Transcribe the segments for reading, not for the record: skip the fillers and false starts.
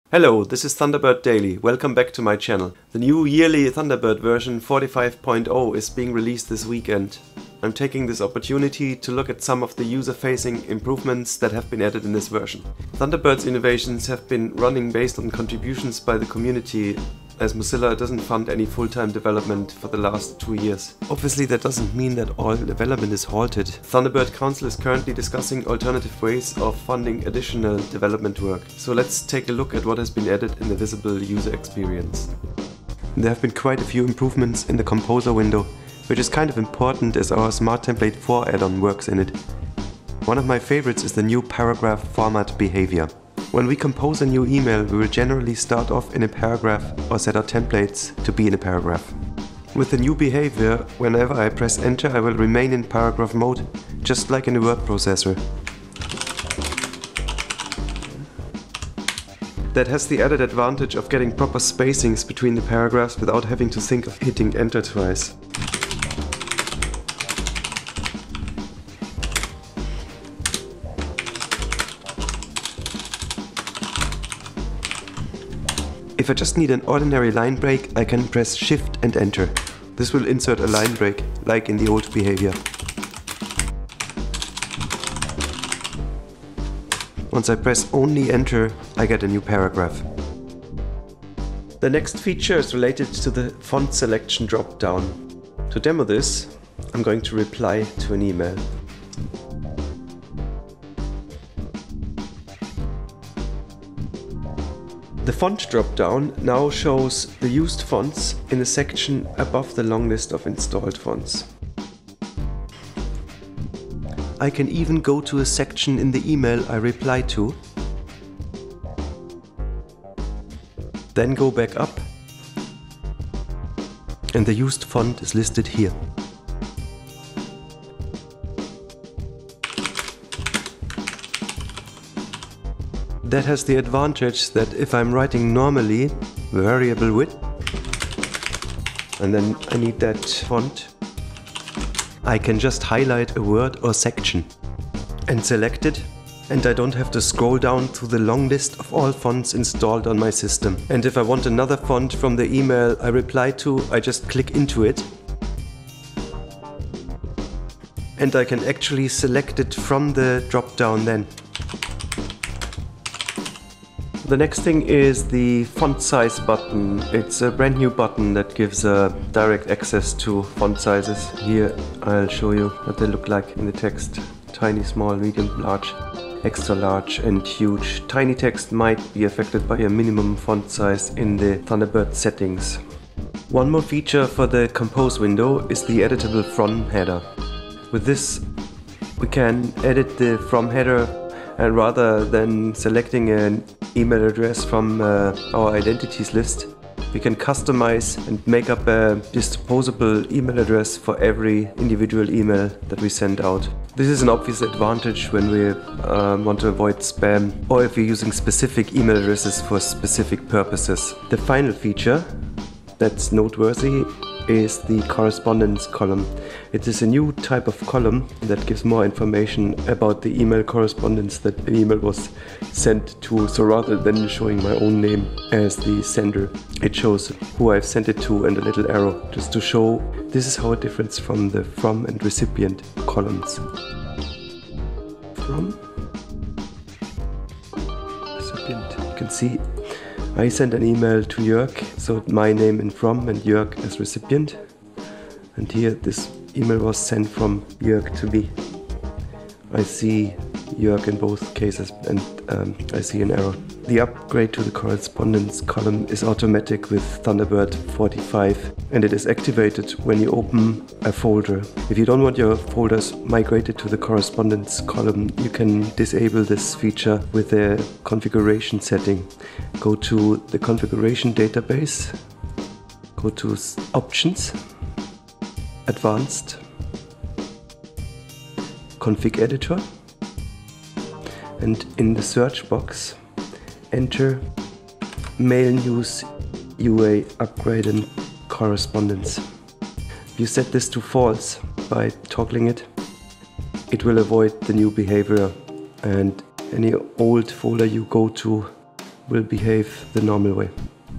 Hello, this is Thunderbird Daily. Welcome back to my channel. The new yearly Thunderbird version 45.0 is being released this weekend. I'm taking this opportunity to look at some of the user-facing improvements that have been added in this version. Thunderbird's innovations have been running based on contributions by the community, as Mozilla doesn't fund any full-time development for the last 2 years. Obviously that doesn't mean that all development is halted. Thunderbird Council is currently discussing alternative ways of funding additional development work. So let's take a look at what has been added in the visible user experience. There have been quite a few improvements in the Composer window, which is kind of important as our Smart Template 4 add-on works in it. One of my favorites is the new paragraph format behavior. When we compose a new email, we will generally start off in a paragraph or set our templates to be in a paragraph. With the new behavior, whenever I press enter, I will remain in paragraph mode, just like in a word processor. That has the added advantage of getting proper spacings between the paragraphs without having to think of hitting enter twice. If I just need an ordinary line break, I can press Shift and Enter. This will insert a line break, like in the old behavior. Once I press only Enter, I get a new paragraph. The next feature is related to the font selection drop-down. To demo this, I'm going to reply to an email. The font drop-down now shows the used fonts in a section above the long list of installed fonts. I can even go to a section in the email I reply to, then go back up, and the used font is listed here. That has the advantage that if I'm writing normally, variable width, and then I need that font, I can just highlight a word or section and select it, and I don't have to scroll down to the long list of all fonts installed on my system. And if I want another font from the email I reply to, I just click into it, and I can actually select it from the drop-down then. The next thing is the font size button. It's a brand new button that gives direct access to font sizes. Here I'll show you what they look like in the text. Tiny, small, medium, large, extra large and huge. Tiny text might be affected by a minimum font size in the Thunderbird settings. One more feature for the Compose window is the Editable From header. With this we can edit the From header, and rather than selecting an email address from our identities list, we can customize and make up a disposable email address for every individual email that we send out. This is an obvious advantage when we want to avoid spam, or if we're using specific email addresses for specific purposes. The final feature that's noteworthy is the Correspondence column. It is a new type of column that gives more information about the email correspondence that the email was sent to. So rather than showing my own name as the sender, it shows who I've sent it to and a little arrow, just to show this is how it differs from the From and Recipient columns. From, Recipient, you can see I sent an email to Jörg, so my name in From and Jörg as recipient. And here this email was sent from Jörg to me. I see Jörg in both cases, and I see an error. The upgrade to the Correspondence column is automatic with Thunderbird 45, and it is activated when you open a folder. If you don't want your folders migrated to the Correspondence column, you can disable this feature with a configuration setting. Go to the configuration database, go to Options, Advanced, Config Editor, and in the search box enter Mail News UA Upgrade and Correspondence. If you set this to false by toggling it, it will avoid the new behavior, and any old folder you go to will behave the normal way.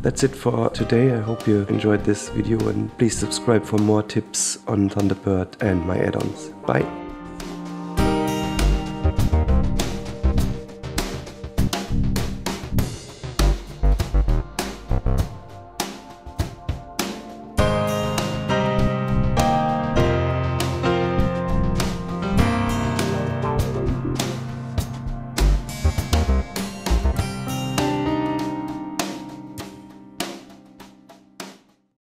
That's it for today. I hope you enjoyed this video, and please subscribe for more tips on Thunderbird and my add-ons. Bye!